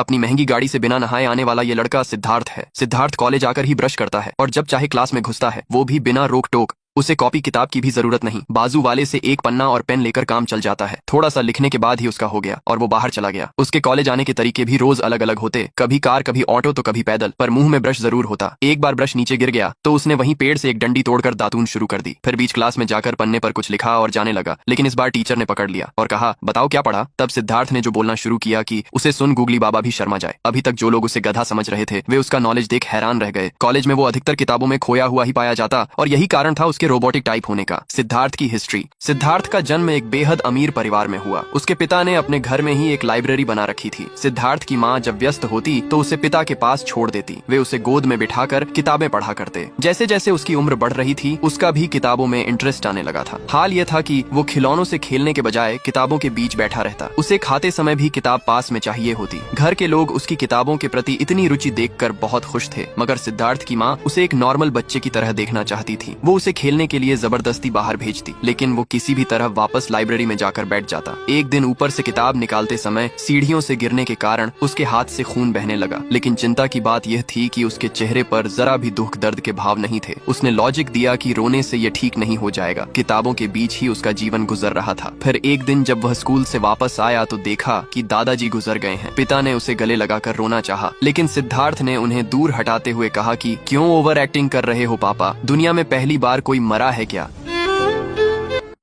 अपनी महंगी गाड़ी से बिना नहाए आने वाला ये लड़का सिद्धार्थ है। सिद्धार्थ कॉलेज आकर ही ब्रश करता है और जब चाहे क्लास में घुसता है, वो भी बिना रोक टोक। उसे कॉपी किताब की भी जरूरत नहीं, बाजू वाले से एक पन्ना और पेन लेकर काम चल जाता है। थोड़ा सा लिखने के बाद ही उसका हो गया और वो बाहर चला गया। उसके कॉलेज आने के तरीके भी रोज अलग अलग होते, कभी कार कभी ऑटो तो कभी पैदल, पर मुंह में ब्रश जरूर होता। एक बार ब्रश नीचे गिर गया तो उसने वहीं पेड़ से एक डंडी तोड़कर दातून शुरू कर दी। फिर बीच क्लास में जाकर पन्ने पर कुछ लिखा और जाने लगा, लेकिन इस बार टीचर ने पकड़ लिया और कहा, बताओ क्या पढ़ा। तब सिद्धार्थ ने जो बोलना शुरू किया कि उसे सुन गूगली बाबा भी शर्मा जाए। अभी तक जो लोग उसे गधा समझ रहे थे वे उसका नॉलेज देख हैरान रह गए। कॉलेज में वो अधिकतर किताबों में खोया हुआ ही पाया जाता और यही कारण था उसके रोबोटिक टाइप होने का। सिद्धार्थ की हिस्ट्री। सिद्धार्थ का जन्म एक बेहद अमीर परिवार में हुआ। उसके पिता ने अपने घर में ही एक लाइब्रेरी बना रखी थी। सिद्धार्थ की माँ जब व्यस्त होती तो उसे पिता के पास छोड़ देती। वे उसे गोद में बिठाकर किताबें पढ़ा करते। जैसे जैसे उसकी उम्र बढ़ रही थी उसका भी किताबों में इंटरेस्ट आने लगा था। हाल यह था कि वो खिलौनों से खेलने के बजाय किताबों के बीच बैठा रहता। उसे खाते समय भी किताब पास में चाहिए होती। घर के लोग उसकी किताबों के प्रति इतनी रुचि देखकर बहुत खुश थे, मगर सिद्धार्थ की माँ उसे एक नॉर्मल बच्चे की तरह देखना चाहती थी। वो उसे खेलने के लिए जबरदस्ती बाहर भेजती, लेकिन वो किसी भी तरह वापस लाइब्रेरी में जाकर बैठ जाता। एक दिन ऊपर से किताब निकालते समय सीढ़ियों से गिरने के कारण उसके हाथ से खून बहने लगा, लेकिन चिंता की बात यह थी कि उसके चेहरे पर जरा भी दुख दर्द के भाव नहीं थे। उसने लॉजिक दिया कि रोने से यह ठीक नहीं हो जाएगा, किताबों के बीच ही उसका जीवन गुजर रहा था। फिर एक दिन जब वह स्कूल से वापस आया तो देखा कि दादाजी गुजर गए हैं। पिता ने उसे गले लगाकर रोना चाहा, लेकिन सिद्धार्थ ने उन्हें दूर हटाते हुए कहा कि क्यों ओवर एक्टिंग कर रहे हो पापा, दुनिया में पहली बार कोई मरा है क्या।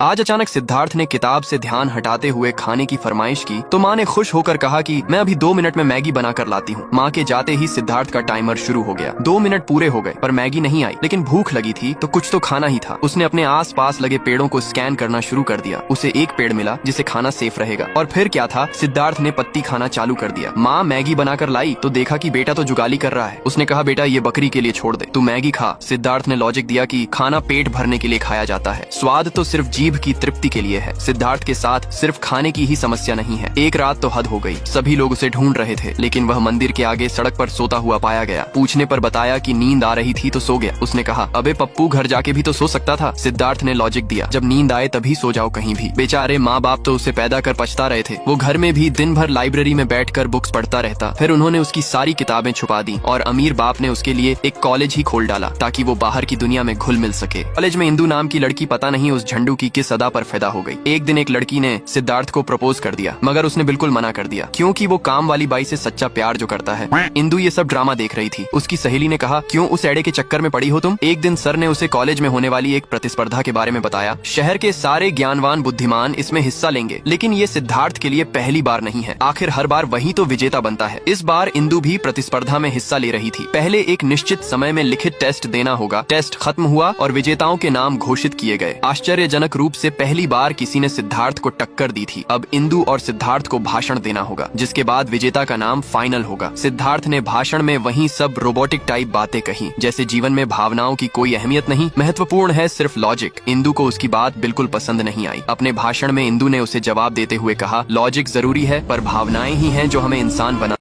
आज अचानक सिद्धार्थ ने किताब से ध्यान हटाते हुए खाने की फरमाइश की तो माँ ने खुश होकर कहा कि मैं अभी 2 मिनट में मैगी बनाकर लाती हूँ। माँ के जाते ही सिद्धार्थ का टाइमर शुरू हो गया। 2 मिनट पूरे हो गए पर मैगी नहीं आई, लेकिन भूख लगी थी तो कुछ तो खाना ही था। उसने अपने आस पास लगे पेड़ों को स्कैन करना शुरू कर दिया। उसे एक पेड़ मिला जिसे खाना सेफ रहेगा, और फिर क्या था, सिद्धार्थ ने पत्ती खाना चालू कर दिया। माँ मैगी बनाकर लाई तो देखा कि बेटा तो जुगाली कर रहा है। उसने कहा, बेटा ये बकरी के लिए छोड़ दे, तू मैगी खा। सिद्धार्थ ने लॉजिक दिया कि खाना पेट भरने के लिए खाया जाता है, स्वाद तो सिर्फ जीभ की तृप्ति के लिए है। सिद्धार्थ के साथ सिर्फ खाने की ही समस्या नहीं है। एक रात तो हद हो गई, सभी लोग उसे ढूंढ रहे थे, लेकिन वह मंदिर के आगे सड़क पर सोता हुआ पाया गया। पूछने पर बताया कि नींद आ रही थी तो सो गया। उसने कहा, अबे पप्पू, घर जाके भी तो सो सकता था। सिद्धार्थ ने लॉजिक दिया, जब नींद आए तभी सो जाओ कहीं भी। बेचारे माँ बाप तो उसे पैदा कर पछता रहे थे। वो घर में भी दिन भर लाइब्रेरी में बैठकर बुक्स पढ़ता रहता। फिर उन्होंने उसकी सारी किताबें छुपा दी और अमीर बाप ने उसके लिए एक कॉलेज ही खोल डाला ताकि वो बाहर की दुनिया में घुल मिल सके। कॉलेज में इंदू नाम की लड़की पता नहीं उस झंडू की किस अदा पर फिदा हो गई। एक दिन एक लड़की ने सिद्धार्थ को प्रपोज कर दिया, मगर उसने बिल्कुल मना कर दिया क्योंकि वो काम वाली बाई से सच्चा प्यार जो करता है। इंदू ये सब ड्रामा देख रही थी। उसकी सहेली ने कहा, क्यों उस एड़े के चक्कर में पड़ी हो तुम। एक दिन सर ने उसे कॉलेज में होने वाली एक प्रतिस्पर्धा के बारे में बताया। शहर के सारे ज्ञानवान बुद्धिमान इसमें हिस्सा लेंगे, लेकिन ये सिद्धार्थ के लिए पहली बार नहीं है। आखिर हर बार वही तो विजेता बनता है। इस बार इंदू भी प्रतिस्पर्धा में हिस्सा ले रही थी। पहले एक निश्चित समय में लिखित टेस्ट देना होगा। टेस्ट खत्म हुआ और विजेताओं के नाम घोषित किए गए। आश्चर्यजनक रूप से पहली बार किसी ने सिद्धार्थ को टक्कर दी थी। अब इंदू और सिद्धार्थ को भाषण देना होगा, जिसके बाद विजेता का नाम फाइनल होगा। सिद्धार्थ ने भाषण में वही सब रोबोटिक टाइप बातें कही, जैसे जीवन में भावनाओं की कोई अहमियत नहीं, महत्वपूर्ण है सिर्फ लॉजिक। इंदू को उसकी बात बिल्कुल पसंद नहीं आई। अपने भाषण में इंदू ने उसे जवाब देते हुए कहा, लॉजिक जरूरी है पर भावनाएं ही हैं जो हमें इंसान बना